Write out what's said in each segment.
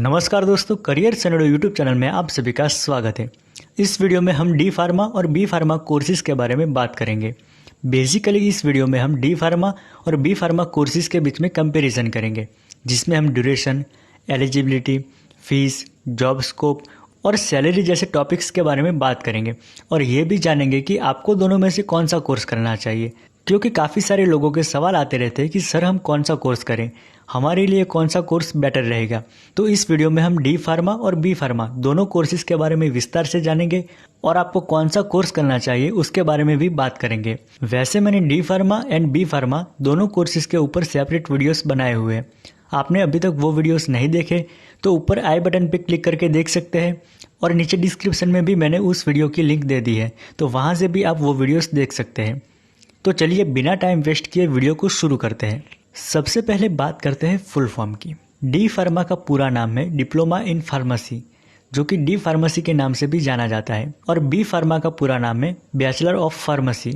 नमस्कार दोस्तों, career सैनडो YouTube channel में आप सभी का स्वागत है। इस वीडियो में हम डी फार्मा और बी फार्मा कोर्सेज के बारे में बात करेंगे। बेसिकली इस वीडियो में हम डी फार्मा और बी फार्मा कोर्सेज के बीच में कंपैरिजन करेंगे, जिसमें हम duration, eligibility, fees, job scope और सैलरी जैसे टॉपिक्स के बारे में बात करेंगे और ये भी जानेंगे कि आपको दोनों में से कौन सा कोर्स करना चाहिए, क्योंकि काफ़ी सारे लोगों के सवाल आते रहते हैं कि सर हम कौन सा कोर्स करें, हमारे लिए कौन सा कोर्स बेटर रहेगा। तो इस वीडियो में हम डी फार्मा और बी फार्मा दोनों कोर्सेज के बारे में विस्तार से जानेंगे और आपको कौन सा कोर्स करना चाहिए उसके बारे में भी बात करेंगे। वैसे मैंने D pharma and B pharma दोनों कोर्सेज के ऊपर सेपरेट वीडियोस बनाए हुए हैं। आपने अभी तक वो वीडियोस नहीं देखे तो ऊपर आई बटन पर क्लिक करके देख सकते हैं और नीचे डिस्क्रिप्शन में भी मैंने उस वीडियो की लिंक दे दी है, तो वहाँ से भी आप वो वीडियोस देख सकते हैं। तो चलिए बिना टाइम वेस्ट किए वीडियो को शुरू करते हैं। सबसे पहले बात करते हैं फुल फॉर्म की। डी फार्मा का पूरा नाम है डिप्लोमा इन फार्मेसी, जो कि डी फार्मेसी के नाम से भी जाना जाता है, और बी फार्मा का पूरा नाम है बैचलर ऑफ फार्मेसी,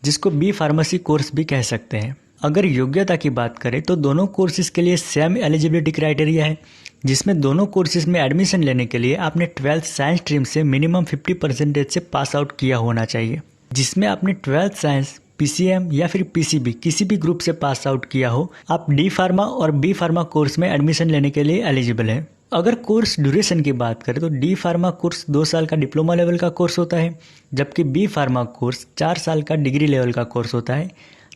जिसको बी फार्मेसी कोर्स भी कह सकते हैं। अगर योग्यता की बात करें तो दोनों कोर्सेज के लिए सेम एलिजिबिलिटी क्राइटेरिया है, जिसमें दोनों कोर्सेज में एडमिशन लेने के लिए आपने 12th साइंस स्ट्रीम से मिनिमम 50% से पास आउट किया होना चाहिए, जिसमें आपने 12th साइंस, पीसीएम या फिर पीसीबी किसी भी ग्रुप से पास आउट किया हो, आप डी फार्मा और बी फार्मा कोर्स में एडमिशन लेने के लिए एलिजिबल है। अगर कोर्स ड्यूरेशन की बात करें तो डी फार्मा कोर्स 2 साल का डिप्लोमा लेवल का कोर्स होता है, जबकि बी फार्मा कोर्स 4 साल का डिग्री लेवल का कोर्स होता है,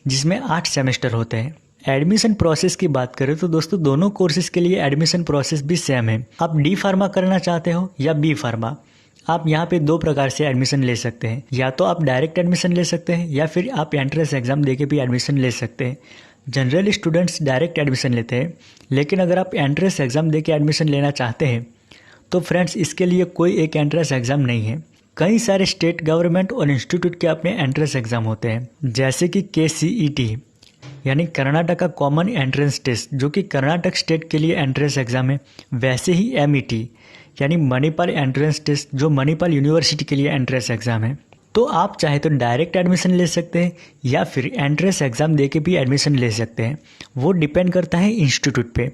जिसमें 8 सेमेस्टर होते हैं। एडमिशन प्रोसेस की बात करें तो दोस्तों दोनों कोर्सेज के लिए एडमिशन प्रोसेस भी सेम है। आप डी फार्मा करना चाहते हो या बी फार्मा, आप यहाँ पे 2 प्रकार से एडमिशन ले सकते हैं। या तो आप डायरेक्ट एडमिशन ले सकते हैं या फिर आप एंट्रेंस एग्जाम देके भी एडमिशन ले सकते हैं। जनरली स्टूडेंट्स डायरेक्ट एडमिशन लेते हैं, लेकिन अगर आप एंट्रेंस एग्जाम देके एडमिशन लेना चाहते हैं तो फ्रेंड्स इसके लिए कोई एक एंट्रेंस एग्जाम नहीं है। कई सारे स्टेट गवर्नमेंट और इंस्टीट्यूट के अपने एंट्रेंस एग्जाम होते हैं, जैसे कि KCET यानी कर्नाटका कॉमन एंट्रेंस टेस्ट, जो कि कर्नाटक स्टेट के लिए एंट्रेंस एग्जाम है। वैसे ही MET यानी मणिपाल एंट्रेंस टेस्ट, जो मणिपाल यूनिवर्सिटी के लिए एंट्रेंस एग्जाम है। तो आप चाहे तो डायरेक्ट एडमिशन ले सकते हैं या फिर एंट्रेंस एग्जाम देके भी एडमिशन ले सकते हैं। वो डिपेंड करता है इंस्टीट्यूट पे,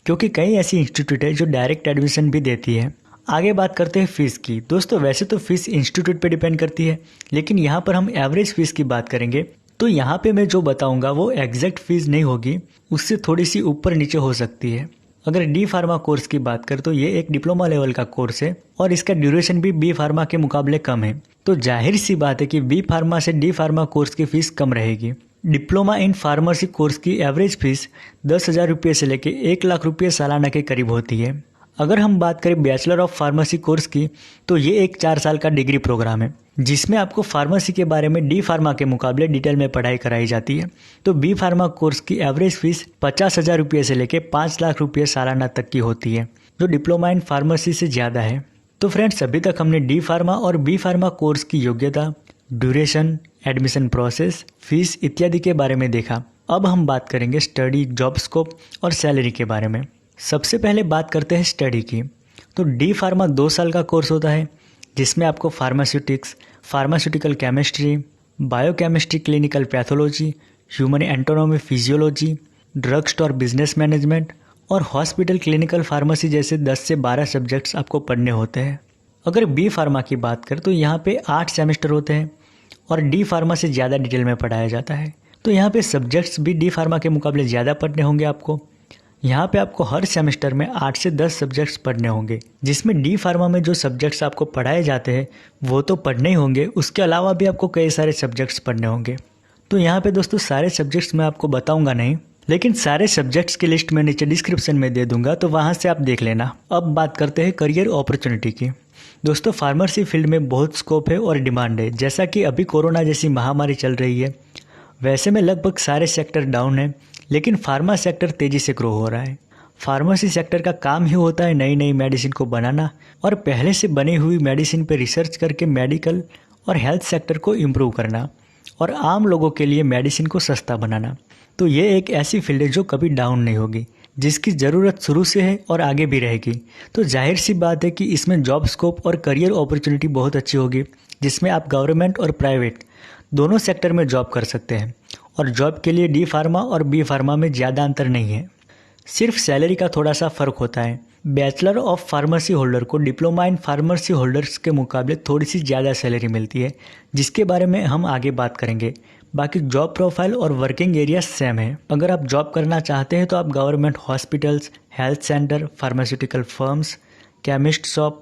क्योंकि कई ऐसी इंस्टीट्यूट है जो डायरेक्ट एडमिशन भी देती है। आगे बात करते हैं फीस की। दोस्तों वैसे तो फीस इंस्टीट्यूट पे डिपेंड करती है, लेकिन यहाँ पर हम एवरेज फीस की बात करेंगे तो यहाँ पे मैं जो बताऊंगा वो एग्जैक्ट फीस नहीं होगी, उससे थोड़ी सी ऊपर नीचे हो सकती है। अगर डी फार्मा कोर्स की बात करें तो ये एक डिप्लोमा लेवल का कोर्स है और इसका ड्यूरेशन भी बी फार्मा के मुकाबले कम है, तो जाहिर सी बात है कि बी फार्मा से डी फार्मा कोर्स की फीस कम रहेगी। डिप्लोमा इन फार्मेसी कोर्स की एवरेज फीस 10,000 रुपये से लेकर 1 लाख रुपये सालाना के करीब होती है। अगर हम बात करें बैचलर ऑफ फार्मेसी कोर्स की तो ये एक 4 साल का डिग्री प्रोग्राम है, जिसमें आपको फार्मेसी के बारे में डी फार्मा के मुकाबले डिटेल में पढ़ाई कराई जाती है। तो बी फार्मा कोर्स की एवरेज फीस 50,000 रुपये से लेकर 5 लाख रुपये सालाना तक की होती है, जो डिप्लोमा इन फार्मेसी से ज़्यादा है। तो फ्रेंड्स अभी तक हमने डी फार्मा और बी फार्मा कोर्स की योग्यता, ड्यूरेशन, एडमिशन प्रोसेस, फीस इत्यादि के बारे में देखा। अब हम बात करेंगे स्टडी, जॉब स्कोप और सैलरी के बारे में। सबसे पहले बात करते हैं स्टडी की। तो डी फार्मा 2 साल का कोर्स होता है, जिसमें आपको pharmaceutics, pharmaceutical chemistry, biochemistry, clinical pathology, human anatomy physiology, drug store business management और हॉस्पिटल क्लिनिकल फार्मेसी जैसे 10 से 12 सब्जेक्ट्स आपको पढ़ने होते हैं। अगर बी फार्मा की बात करें तो यहाँ पे 8 सेमेस्टर होते हैं और डी फार्मा से ज़्यादा डिटेल में पढ़ाया जाता है। तो यहाँ पे सब्जेक्ट्स भी डी फार्मा के मुकाबले ज़्यादा पढ़ने होंगे आपको। यहाँ पे आपको हर सेमेस्टर में 8 से 10 सब्जेक्ट्स पढ़ने होंगे, जिसमें डी फार्मा में जो सब्जेक्ट्स आपको पढ़ाए जाते हैं वो तो पढ़ने ही होंगे, उसके अलावा भी आपको कई सारे सब्जेक्ट्स पढ़ने होंगे। तो यहाँ पे दोस्तों सारे सब्जेक्ट्स मैं आपको बताऊंगा नहीं, लेकिन सारे सब्जेक्ट्स की लिस्ट मैं नीचे डिस्क्रिप्शन में दे दूंगा, तो वहाँ से आप देख लेना। अब बात करते हैं करियर अपॉर्चुनिटी की। दोस्तों फार्मेसी फील्ड में बहुत स्कोप है और डिमांड है। जैसा कि अभी कोरोना जैसी महामारी चल रही है, वैसे में लगभग सारे सेक्टर डाउन है, लेकिन फार्मा सेक्टर तेज़ी से ग्रो हो रहा है। फार्मेसी सेक्टर का काम ही होता है नई नई मेडिसिन को बनाना और पहले से बनी हुई मेडिसिन पर रिसर्च करके मेडिकल और हेल्थ सेक्टर को इम्प्रूव करना और आम लोगों के लिए मेडिसिन को सस्ता बनाना। तो ये एक ऐसी फील्ड है जो कभी डाउन नहीं होगी, जिसकी ज़रूरत शुरू से है और आगे भी रहेगी। तो जाहिर सी बात है कि इसमें जॉब स्कोप और करियर अपॉर्चुनिटी बहुत अच्छी होगी, जिसमें आप गवर्नमेंट और प्राइवेट दोनों सेक्टर में जॉब कर सकते हैं और जॉब के लिए डी फार्मा और बी फार्मा में ज़्यादा अंतर नहीं है। सिर्फ सैलरी का थोड़ा सा फ़र्क होता है। बैचलर ऑफ फार्मेसी होल्डर को डिप्लोमा इन फार्मेसी होल्डर्स के मुकाबले थोड़ी सी ज़्यादा सैलरी मिलती है, जिसके बारे में हम आगे बात करेंगे। बाकी जॉब प्रोफाइल और वर्किंग एरिया सेम है। अगर आप जॉब करना चाहते हैं तो आप government hospitals, health centre, pharmaceutical firms, chemist shop,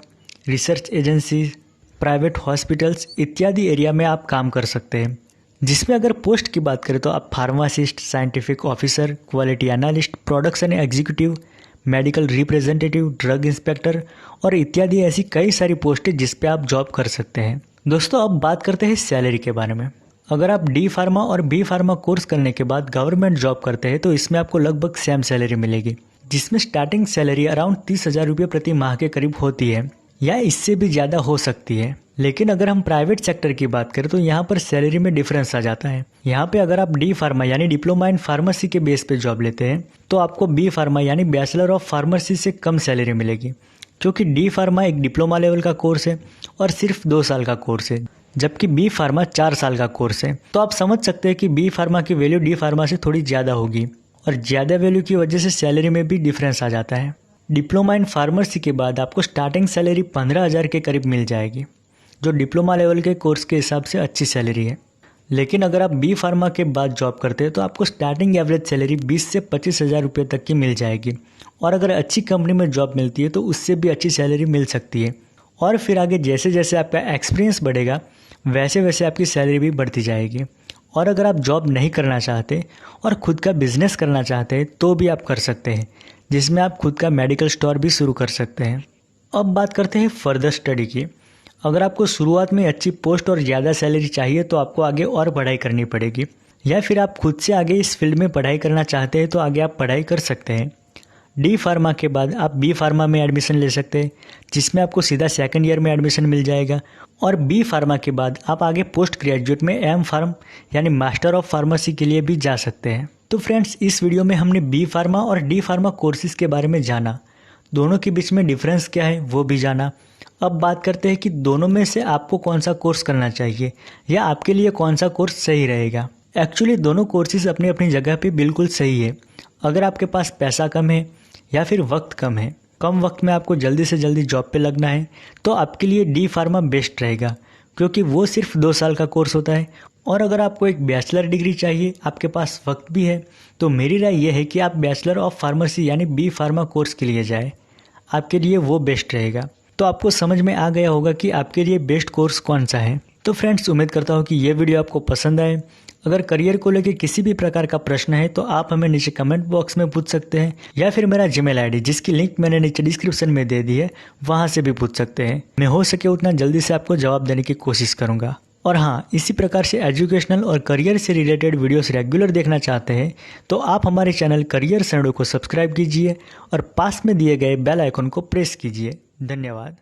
research agencies, private hospitals इत्यादि एरिया में आप काम कर सकते हैं। जिसमें अगर पोस्ट की बात करें तो आप pharmacist, scientific officer, quality analyst, production executive, medical representative, drug inspector और इत्यादि ऐसी कई सारी पोस्टें जिस पे आप जॉब कर सकते हैं। दोस्तों अब बात करते हैं सैलरी के बारे में। अगर आप डी फार्मा और बी फार्मा कोर्स करने के बाद गवर्नमेंट जॉब करते हैं तो इसमें आपको लगभग सेम सैलरी मिलेगी, जिसमें स्टार्टिंग सैलरी अराउंड 30,000 रुपये प्रति माह के करीब होती है या इससे भी ज़्यादा हो सकती है। लेकिन अगर हम प्राइवेट सेक्टर की बात करें तो यहाँ पर सैलरी में डिफरेंस आ जाता है। यहाँ पे अगर आप डी फार्मा यानी डिप्लोमा इन फार्मेसी के बेस पे जॉब लेते हैं तो आपको बी फार्मा यानी बैचलर ऑफ फार्मेसी से कम सैलरी मिलेगी, क्योंकि डी फार्मा एक डिप्लोमा लेवल का कोर्स है और सिर्फ 2 साल का कोर्स है, जबकि बी फार्मा 4 साल का कोर्स है। तो आप समझ सकते हैं कि बी फार्मा की वैल्यू डी फार्मा से थोड़ी ज़्यादा होगी और ज़्यादा वैल्यू की वजह से सैलरी में भी डिफरेंस आ जाता है। डिप्लोमा इन फार्मेसी के बाद आपको स्टार्टिंग सैलरी 15,000 के करीब मिल जाएगी, जो डिप्लोमा लेवल के कोर्स के हिसाब से अच्छी सैलरी है। लेकिन अगर आप बी फार्मा के बाद जॉब करते हैं तो आपको स्टार्टिंग एवरेज सैलरी 20 से 25,000 रुपये तक की मिल जाएगी और अगर अच्छी कंपनी में जॉब मिलती है तो उससे भी अच्छी सैलरी मिल सकती है। और फिर आगे जैसे जैसे आपका एक्सपीरियंस बढ़ेगा वैसे वैसे आपकी सैलरी भी बढ़ती जाएगी। और अगर आप जॉब नहीं करना चाहते और ख़ुद का बिजनेस करना चाहते हैं तो भी आप कर सकते हैं, जिसमें आप खुद का मेडिकल स्टोर भी शुरू कर सकते हैं। अब बात करते हैं फर्दर स्टडी की। अगर आपको शुरुआत में अच्छी पोस्ट और ज़्यादा सैलरी चाहिए तो आपको आगे और पढ़ाई करनी पड़ेगी, या फिर आप खुद से आगे इस फील्ड में पढ़ाई करना चाहते हैं तो आगे आप पढ़ाई कर सकते हैं। डी फार्मा के बाद आप बी फार्मा में एडमिशन ले सकते हैं, जिसमें आपको सीधा सेकंड ईयर में एडमिशन मिल जाएगा। और बी फार्मा के बाद आप आगे पोस्ट ग्रेजुएट में एम फार्म यानी मास्टर ऑफ फार्मेसी के लिए भी जा सकते हैं। तो फ्रेंड्स, इस वीडियो में हमने बी फार्मा और डी फार्मा कोर्सेज़ के बारे में जाना, दोनों के बीच में डिफरेंस क्या है वो भी जाना। अब बात करते हैं कि दोनों में से आपको कौन सा कोर्स करना चाहिए या आपके लिए कौन सा कोर्स सही रहेगा। एक्चुअली दोनों कोर्सेज़ अपनी अपनी जगह पे बिल्कुल सही है। अगर आपके पास पैसा कम है या फिर वक्त कम है, कम वक्त में आपको जल्दी से जल्दी जॉब पे लगना है, तो आपके लिए डी फार्मा बेस्ट रहेगा, क्योंकि वो सिर्फ 2 साल का कोर्स होता है। और अगर आपको एक बैचलर डिग्री चाहिए, आपके पास वक्त भी है, तो मेरी राय यह है कि आप बैचलर ऑफ फार्मेसी यानी बी फार्मा कोर्स के लिए जाएं। आपके लिए वो बेस्ट रहेगा। तो आपको समझ में आ गया होगा कि आपके लिए बेस्ट कोर्स कौन सा है। तो फ्रेंड्स, उम्मीद करता हूँ कि ये वीडियो आपको पसंद आए। अगर करियर को लेकर किसी भी प्रकार का प्रश्न है तो आप हमें नीचे कमेंट बॉक्स में पूछ सकते हैं, या फिर मेरा जीमेल आईडी जिसकी लिंक मैंने नीचे डिस्क्रिप्शन में दे दी है वहाँ से भी पूछ सकते हैं। मैं हो सके उतना जल्दी से आपको जवाब देने की कोशिश करूँगा। और हाँ, इसी प्रकार से एजुकेशनल और करियर से रिलेटेड वीडियोस रेगुलर देखना चाहते हैं तो आप हमारे चैनल करियर सैंडो को सब्सक्राइब कीजिए और पास में दिए गए बेल आइकन को प्रेस कीजिए। धन्यवाद।